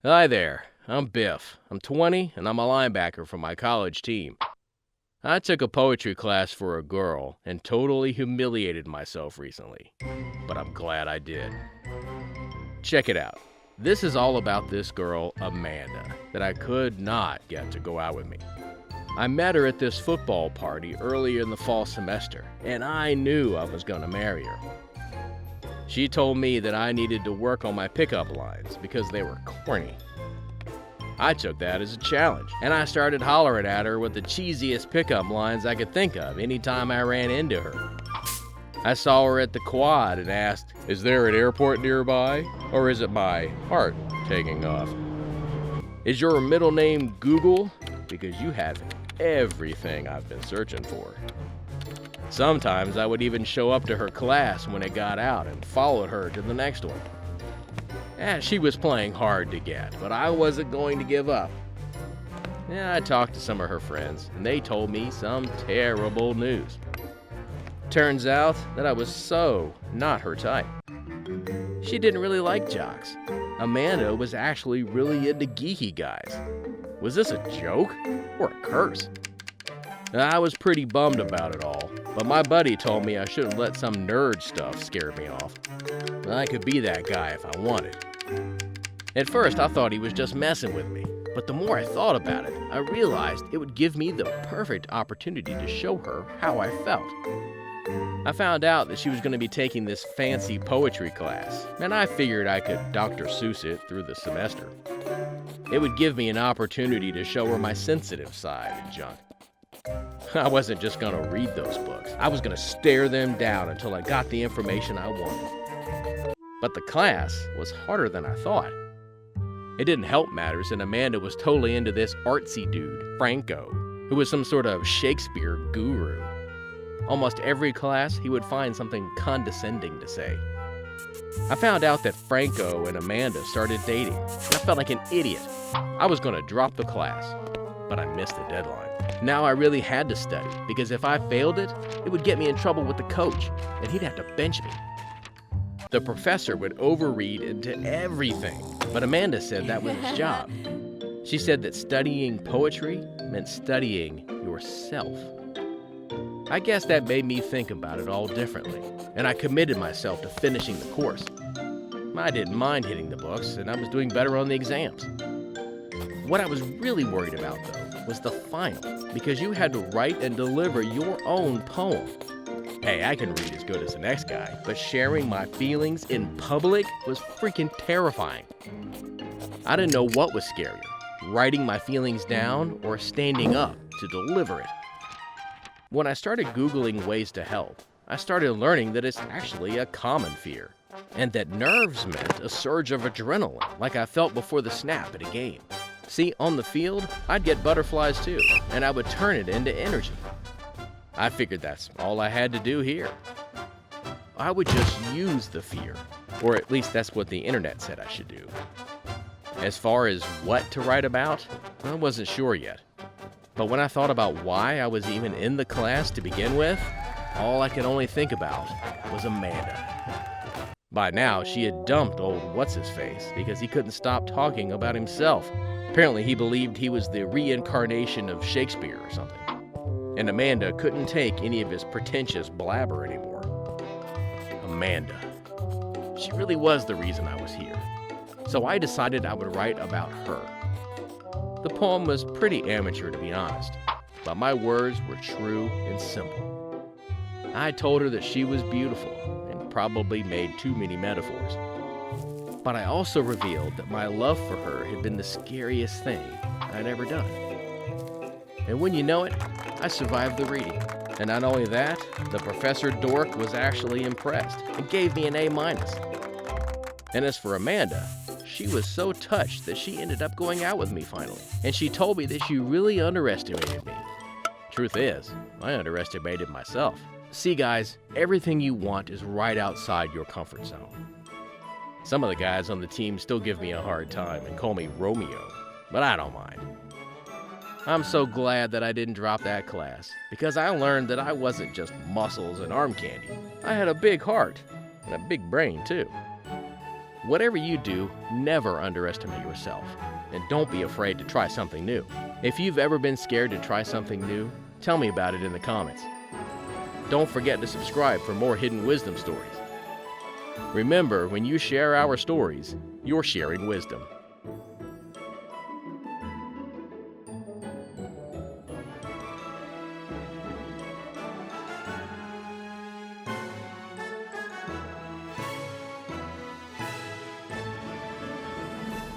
Hi there, I'm Biff. I'm 20 and I'm a linebacker for my college team. I took a poetry class for a girl and totally humiliated myself recently, but I'm glad I did. Check it out. This is all about this girl, Amanda, that I could not get to go out with me. I met her at this football party early in the fall semester, and I knew I was going to marry her. She told me that I needed to work on my pickup lines because they were corny. I took that as a challenge, and I started hollering at her with the cheesiest pickup lines I could think of anytime I ran into her. I saw her at the quad and asked, "Is there an airport nearby? Or is it my heart taking off? Is your middle name Google? Because you have everything I've been searching for." Sometimes I would even show up to her class when it got out and followed her to the next one. She was playing hard to get, but I wasn't going to give up. I talked to some of her friends, and they told me some terrible news. Turns out that I was so not her type. She didn't really like jocks. Amanda was actually really into geeky guys. Was this a joke or a curse? I was pretty bummed about it all, but my buddy told me I shouldn't let some nerd stuff scare me off. I could be that guy if I wanted. At first, I thought he was just messing with me, but the more I thought about it, I realized it would give me the perfect opportunity to show her how I felt. I found out that she was going to be taking this fancy poetry class, and I figured I could Dr. Seuss it through the semester. It would give me an opportunity to show her my sensitive side and junk. I wasn't just going to read those books. I was going to stare them down until I got the information I wanted. But the class was harder than I thought. It didn't help matters, and Amanda was totally into this artsy dude, Franco, who was some sort of Shakespeare guru. Almost every class, he would find something condescending to say. I found out that Franco and Amanda started dating, and I felt like an idiot. I was going to drop the class, but I missed the deadline. Now I really had to study, because if I failed it, it would get me in trouble with the coach, and he'd have to bench me. The professor would overread into everything, but Amanda said that was his job. She said that studying poetry meant studying yourself. I guess that made me think about it all differently, and I committed myself to finishing the course. I didn't mind hitting the books, and I was doing better on the exams. What I was really worried about, though, was the final, because you had to write and deliver your own poem. Hey, I can read as good as the next guy, but sharing my feelings in public was freaking terrifying. I didn't know what was scarier, writing my feelings down or standing up to deliver it. When I started Googling ways to help, I started learning that it's actually a common fear, and that nerves meant a surge of adrenaline like I felt before the snap at a game. See, on the field, I'd get butterflies too, and I would turn it into energy. I figured that's all I had to do here. I would just use the fear, or at least that's what the internet said I should do. As far as what to write about, I wasn't sure yet. But when I thought about why I was even in the class to begin with, all I could only think about was Amanda. By now, she had dumped old What's-His-Face because he couldn't stop talking about himself. Apparently, he believed he was the reincarnation of Shakespeare or something. And Amanda couldn't take any of his pretentious blabber anymore. Amanda. She really was the reason I was here. So I decided I would write about her. The poem was pretty amateur, to be honest, but my words were true and simple. I told her that she was beautiful and probably made too many metaphors. But I also revealed that my love for her had been the scariest thing I'd ever done. And when you know it, I survived the reading. And not only that, the Professor Dork was actually impressed and gave me an A-. And as for Amanda, she was so touched that she ended up going out with me finally. And she told me that she really underestimated me. Truth is, I underestimated myself. See guys, everything you want is right outside your comfort zone. Some of the guys on the team still give me a hard time and call me Romeo, but I don't mind. I'm so glad that I didn't drop that class, because I learned that I wasn't just muscles and arm candy. I had a big heart, and a big brain too. Whatever you do, never underestimate yourself. And don't be afraid to try something new. If you've ever been scared to try something new, tell me about it in the comments. Don't forget to subscribe for more hidden wisdom stories. Remember, when you share our stories, you're sharing wisdom.